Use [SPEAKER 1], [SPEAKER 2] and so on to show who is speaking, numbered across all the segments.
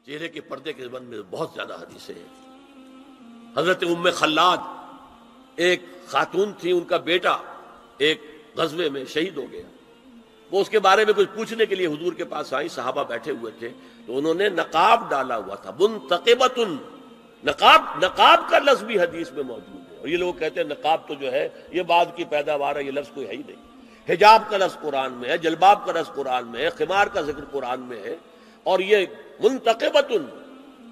[SPEAKER 1] چہرے کے پردے کے بارے میں بہت زیادہ حدیثیں ہیں. حضرت ام خلاد ایک خاتون تھی، ان کا بیٹا ایک غزوے میں شہید ہو گیا. وہ اس کے بارے میں کچھ پوچھنے کے لیے حضور کے پاس آئی، صحابہ بیٹھے ہوئے تھے تو انہوں نے نقاب ڈالا ہوا تھا. منتقبۃ، نقاب کا لفظ بھی حدیث میں موجود ہے. اور یہ لوگ کہتے ہیں نقاب تو جو ہے یہ بعد کی پیداوار ہے، یہ لفظ کوئی ہے ہی نہیں. حجاب کا لفظ قرآن میں ہے، جلباب کا لفظ قرآن میں ہے، خمار کا ذکر قرآن میں ہے، اور یہ منتقبۃ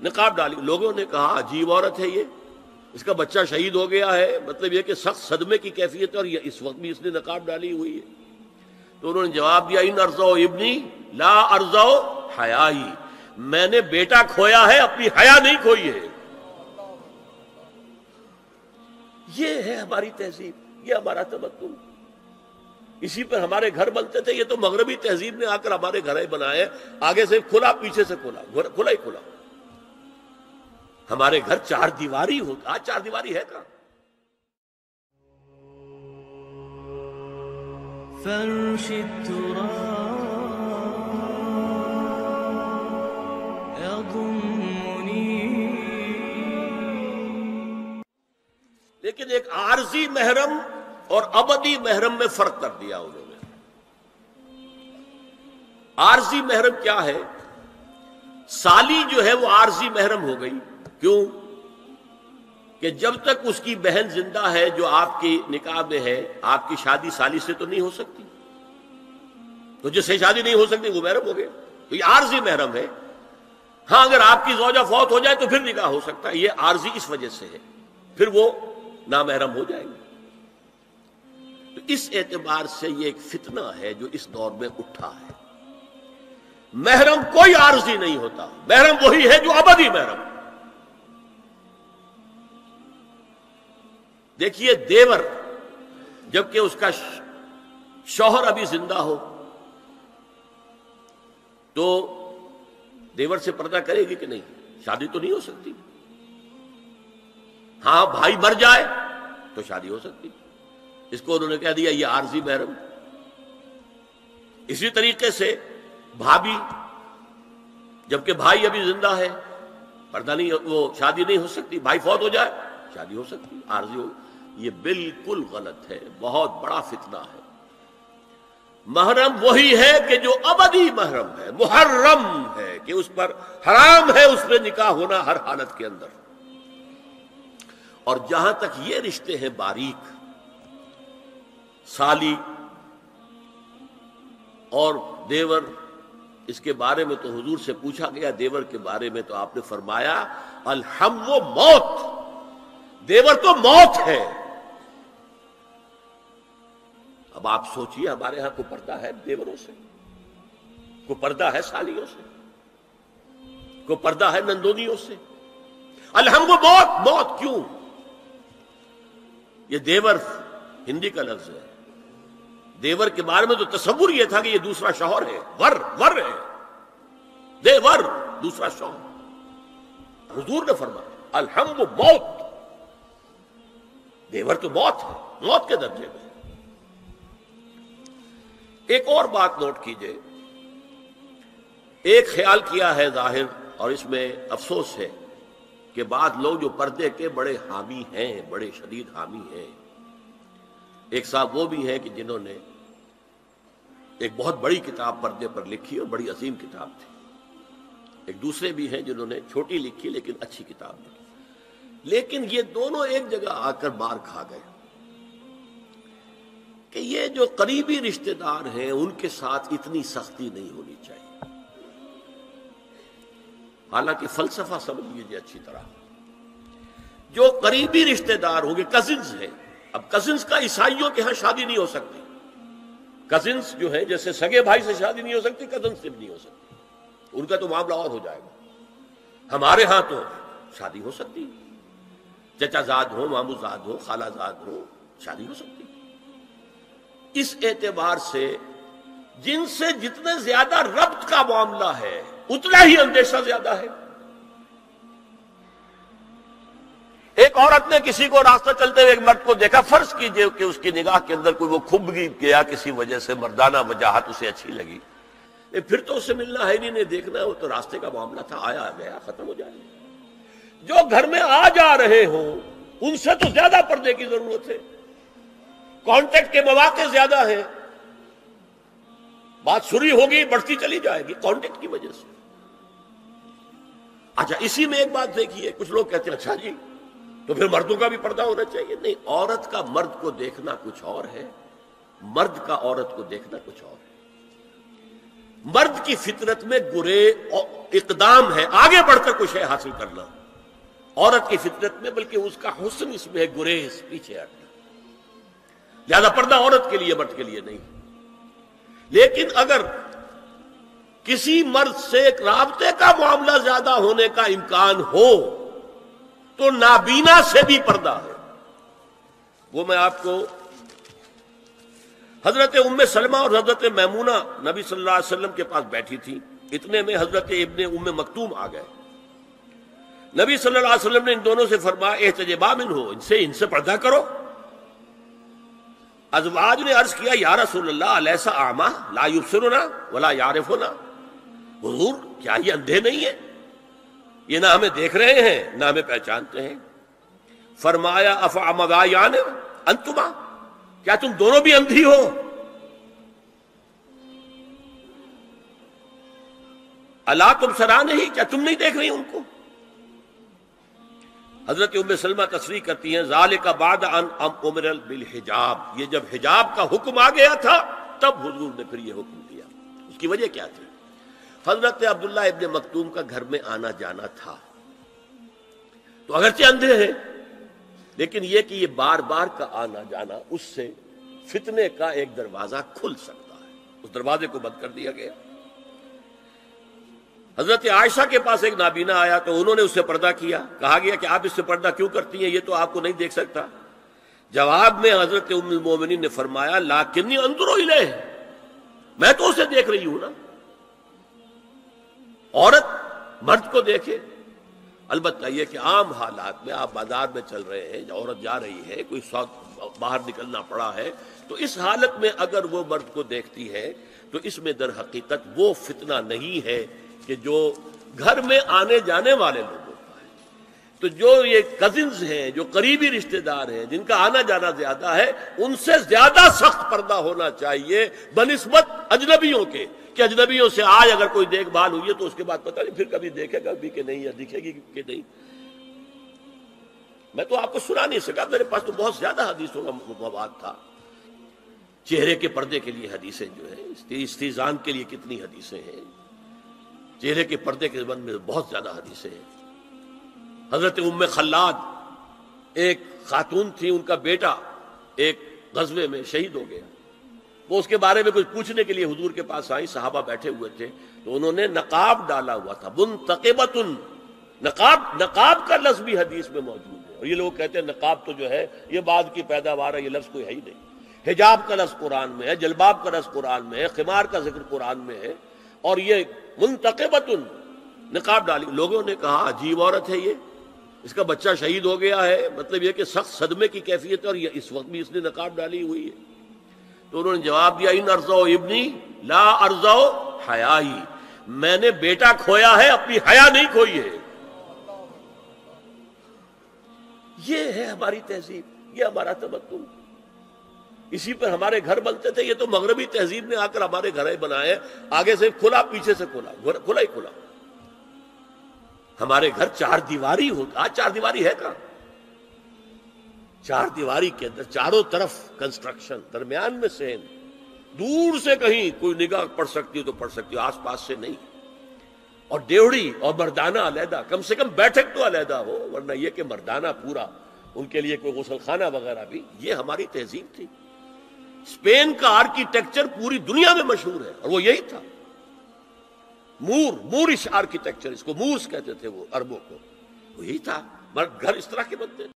[SPEAKER 1] نقاب ڈالی. لوگوں نے کہا عجیب عورت ہے یہ، اس کا بچہ شہید ہو گیا ہے، مطلب یہ کہ سخت صدمے کی کیفیت ہے اور یہ اس وقت بھی اس نے نقاب ڈالی ہوئی ہے. تو انہوں نے جواب دیا ان ارزو ابنی لا ارزو حیائی، میں نے بیٹا کھویا ہے، اپنی حیا نہیں کھوئی ہے. یہ ہے ہماری تہذیب، یہ ہمارا تمدن، اسی پر ہمارے گھر بنتے تھے. یہ تو مغربی تہذیب نے آ کر ہمارے گھر بنائے، آگے سے کھلا پیچھے سے کھلا، کھلا ہی کھلا. ہمارے گھر چار دیواری ہو، آج چار دیواری ہے کہاں؟
[SPEAKER 2] فرش التراب يضمني.
[SPEAKER 1] لیکن ایک عارضی محرم اور ابدی محرم میں فرق کر دیا انہوں نے. عارضی محرم کیا ہے؟ سالی جو ہے وہ عارضی محرم ہو گئی. کیوں؟ کہ جب تک اس کی بہن زندہ ہے جو آپ کی نکاح میں ہے، آپ کی شادی سالی سے تو نہیں ہو سکتی، تو جس سے شادی نہیں ہو سکتی وہ محرم ہو گیا، تو یہ عارضی محرم ہے. ہاں اگر آپ کی زوجہ فوت ہو جائے تو پھر نکاح ہو سکتا ہے، یہ عارضی اس وجہ سے ہے، پھر وہ نامحرم ہو جائیں گے. تو اس اعتبار سے یہ ایک فتنہ ہے جو اس دور میں اٹھا ہے. محرم کوئی عارضی نہیں ہوتا، محرم وہی ہے جو ابدی محرم. دیکھیے دیور جبکہ اس کا شوہر ابھی زندہ ہو تو دیور سے پردہ کرے گی کہ نہیں؟ شادی تو نہیں ہو سکتی. ہاں بھائی مر جائے تو شادی ہو سکتی. اس کو انہوں نے کہہ دیا یہ عارضی محرم. اسی طریقے سے بھابھی جبکہ بھائی ابھی زندہ ہے، پردہ نہیں، وہ شادی نہیں ہو سکتی. بھائی فوت ہو جائے شادی ہو سکتی، عارضی ہو. یہ بالکل غلط ہے، بہت بڑا فتنہ ہے. محرم وہی ہے کہ جو ابدی محرم ہے، محرم ہے کہ اس پر حرام ہے اس میں نکاح ہونا ہر حالت کے اندر. اور جہاں تک یہ رشتے ہیں باریک، سالی اور دیور، اس کے بارے میں تو حضور سے پوچھا گیا دیور کے بارے میں، تو آپ نے فرمایا الحم و موت، دیور تو موت ہے. اب آپ سوچئے ہمارے ہاں کو پردہ ہے دیوروں سے، کو پردہ ہے سالیوں سے، کو پردہ ہے نندونیوں سے. الحم و موت، موت کیوں؟ یہ دیور ہندی کا لفظ ہے. دیور کے بارے میں تو تصور یہ تھا کہ یہ دوسرا شوہر ہے، ور ہے، دیور دوسرا شوہر. حضور نے فرمایا الحم و موت، دیور تو موت ہے، موت کے درجے میں. ایک اور بات نوٹ کیجئے، ایک خیال کیا ہے ظاہر، اور اس میں افسوس ہے کہ بعض لوگ جو پردے کے بڑے حامی ہیں، بڑے شدید حامی ہیں. ایک صاحب وہ بھی ہیں کہ جنہوں نے ایک بہت بڑی کتاب پردے پر لکھی اور بڑی عظیم کتاب تھی. ایک دوسرے بھی ہیں جنہوں نے چھوٹی لکھی لیکن اچھی کتاب لکھی. لیکن یہ دونوں ایک جگہ آ کر مار کھا گئے کہ یہ جو قریبی رشتہ دار ہیں ان کے ساتھ اتنی سختی نہیں ہونی چاہیے. حالانکہ فلسفہ سمجھ لیجیے اچھی طرح، جو قریبی رشتہ دار ہوں گے، کزنز ہیں. اب کزنز کا عیسائیوں کے ہاں شادی نہیں ہو سکتی. کزنز جو ہے جیسے سگے بھائی سے شادی نہیں ہو سکتی، کزنز سے بھی نہیں ہو سکتی، ان کا تو معاملہ اور ہو جائے گا. ہمارے ہاں تو شادی ہو سکتی، چچا زاد ہو، مامو زاد ہو، خالہ زاد ہو، شادی ہو سکتی. اس اعتبار سے جن سے جتنے زیادہ ربط کا معاملہ ہے اتنا ہی اندیشہ زیادہ ہے. ایک عورت نے کسی کو راستہ چلتے ہوئے ایک مرد کو دیکھا، فرض کیجئے کہ اس کی نگاہ کے اندر کوئی وہ کھب گیا کسی وجہ سے، مردانہ وجاہت اسے اچھی لگی. پھر تو اس سے ملنا ہے نہیں دیکھنا ہے، وہ تو راستے کا معاملہ تھا، آیا گیا ختم ہو جائے گا۔ جو گھر میں آ جا رہے ہوں ان سے تو زیادہ پردے کی ضرورت ہے، کانٹیکٹ کے مواقع زیادہ ہیں، بات سری ہوگی بڑھتی چلی جائے گی کانٹیکٹ کی وجہ سے۔ اچھا اسی میں ایک بات دیکھیے، کچھ لوگ کہتے ہیں اچھا جی تو پھر مردوں کا بھی پردہ ہونا چاہیے۔ نہیں، عورت کا مرد کو دیکھنا کچھ اور ہے، مرد کا عورت کو دیکھنا کچھ اور ہے۔ مرد کی فطرت میں گرے اقدام ہے، آگے بڑھ کر کچھ ہے حاصل کرنا، عورت کی فطرت میں بلکہ اس کا حسن اس میں ہے گریز، پیچھے ہٹنا۔ لہذا پردہ عورت کے لیے مرد کے لیے نہیں۔ لیکن اگر کسی مرد سے ایک رابطے کا معاملہ زیادہ ہونے کا امکان ہو تو نابینا سے بھی پردہ ہے۔ وہ میں آپ کو حضرت ام سلمہ اور حضرت میمونہ نبی صلی اللہ علیہ وسلم کے پاس بیٹھی تھی، اتنے میں حضرت ابن ام مکتوم آ گئے۔ نبی صلی اللہ علیہ وسلم نے ان دونوں سے فرمایا احتجبا منہ، ان سے پردہ کرو۔ ازواج نے عرض کیا یا رسول اللہ الیس اعمی لا یبصرنا ولا یعرفنا، حضور کیا یہ اندھے نہیں ہیں؟ یہ نہ ہمیں دیکھ رہے ہیں نہ ہمیں پہچانتے ہیں۔ فرمایا افعمایان انتما، کیا تم دونوں بھی اندھی ہو؟ الا تبصران ہی، کیا تم نہیں دیکھ رہی ان کو؟ حضرت ام سلمہ تصریح کرتی ہیں ذالک بعد ان امر بالحجاب، یہ جب حجاب کا حکم آ گیا تھا تب حضور نے پھر یہ حکم دیا۔ اس کی وجہ کیا تھی؟ حضرت عبداللہ ابن مکتوم کا گھر میں آنا جانا تھا، تو اگرچہ اندھے ہیں لیکن یہ کہ یہ بار بار کا آنا جانا اس سے فتنے کا ایک دروازہ کھل سکتا ہے، اس دروازے کو بند کر دیا گیا۔ حضرت عائشہ کے پاس ایک نابینا آیا تو انہوں نے اس سے پردہ کیا، کہا گیا کہ آپ اس سے پردہ کیوں کرتی ہیں، یہ تو آپ کو نہیں دیکھ سکتا۔ جواب میں حضرت ام المومنین نے فرمایا لاکنی انظر الیہ، میں تو اسے دیکھ رہی ہوں نا۔ عورت مرد کو دیکھے، البتہ یہ کہ عام حالات میں آپ بازار میں چل رہے ہیں، عورت جا رہی ہے، کوئی باہر نکلنا پڑا ہے، تو اس حالت میں اگر وہ مرد کو دیکھتی ہے تو اس میں در حقیقت وہ فتنہ نہیں ہے کہ جو گھر میں آنے جانے والے لوگوں کا ہے۔ تو جو یہ کزنز ہیں، جو قریبی رشتہ دار ہیں، جن کا آنا جانا زیادہ ہے، ان سے زیادہ سخت پردہ ہونا چاہیے بنسبت اجنبیوں کے، کہ اجنبیوں سے آج اگر کوئی دیکھ بھال ہوئی ہے تو اس کے بعد پتہ نہیں پھر کبھی دیکھے گا بھی کہ نہیں یا دکھے گی کہ نہیں۔ میں تو آپ کو سنا نہیں سکا، میرے پاس تو بہت زیادہ حدیثوں کا مواد تھا۔ چہرے کے پردے کے لیے حدیثیں جو ہیں، استیزان کے لیے کتنی حدیثیں ہیں، چہرے کے پردے کے بارے میں بہت زیادہ حدیثیں ہیں۔ حضرت ام خلاد ایک خاتون تھی، ان کا بیٹا ایک غزوے میں شہید ہو گیا، وہ اس کے بارے میں کچھ پوچھنے کے لیے حضور کے پاس آئی، صحابہ بیٹھے ہوئے تھے تو انہوں نے نقاب ڈالا ہوا تھا، منتقبۃ، نقاب کا لفظ بھی حدیث میں موجود ہے، اور یہ لوگ کہتے ہیں نقاب تو جو ہے یہ بعد کی پیداوار ہے، یہ لفظ کوئی ہے ہی نہیں۔ حجاب کا لفظ قرآن میں ہے، جلباب کا لفظ قرآن میں ہے، خمار کا ذکر قرآن میں ہے، اور یہ منتقبۃ نقاب ڈالی۔ لوگوں نے کہا عجیب عورت ہے یہ، اس کا بچہ شہید ہو گیا ہے، مطلب یہ کہ سخت صدمے کی کیفیت ہے، اور یہ اس وقت بھی اس نے نقاب ڈالی ہوئی ہے۔ تو انہوں نے جواب دیا ان ارزو ابنی لا ارزو حیائی، میں نے بیٹا کھویا ہے، اپنی حیا نہیں کھوئی ہے۔ یہ ہے ہماری تہذیب، یہ ہمارا تمدن، اسی پر ہمارے گھر بنتے تھے۔ یہ تو مغربی تہذیب نے آ کر ہمارے گھر بنائے، آگے سے کھلا پیچھے سے کھلا، کھلا ہی کھلا۔ ہمارے گھر چار دیواری ہوتا، آج چار دیواری ہے کہاں؟ چار دیواری کے اندر چاروں طرف کنسٹرکشن، درمیان میں سین، دور سے کہیں کوئی نگاہ پڑ سکتی ہو تو پڑ سکتی ہو، آس پاس سے نہیں۔ اور ڈیوڑی اور مردانہ علیحدہ، کم سے کم بیٹھک تو علیحدہ ہو، ورنہ یہ کہ مردانہ پورا، ان کے لیے کوئی غسل خانہ وغیرہ بھی۔ یہ ہماری تہذیب تھی۔ اسپین کا آرکیٹیکچر پوری دنیا میں مشہور ہے، اور وہ یہی تھا، مورش آرکیٹیکچر، اس کو مورس کہتے تھے وہ عربوں کو، وہی تھا، مرد گھر اس طرح کے بنتے تھے۔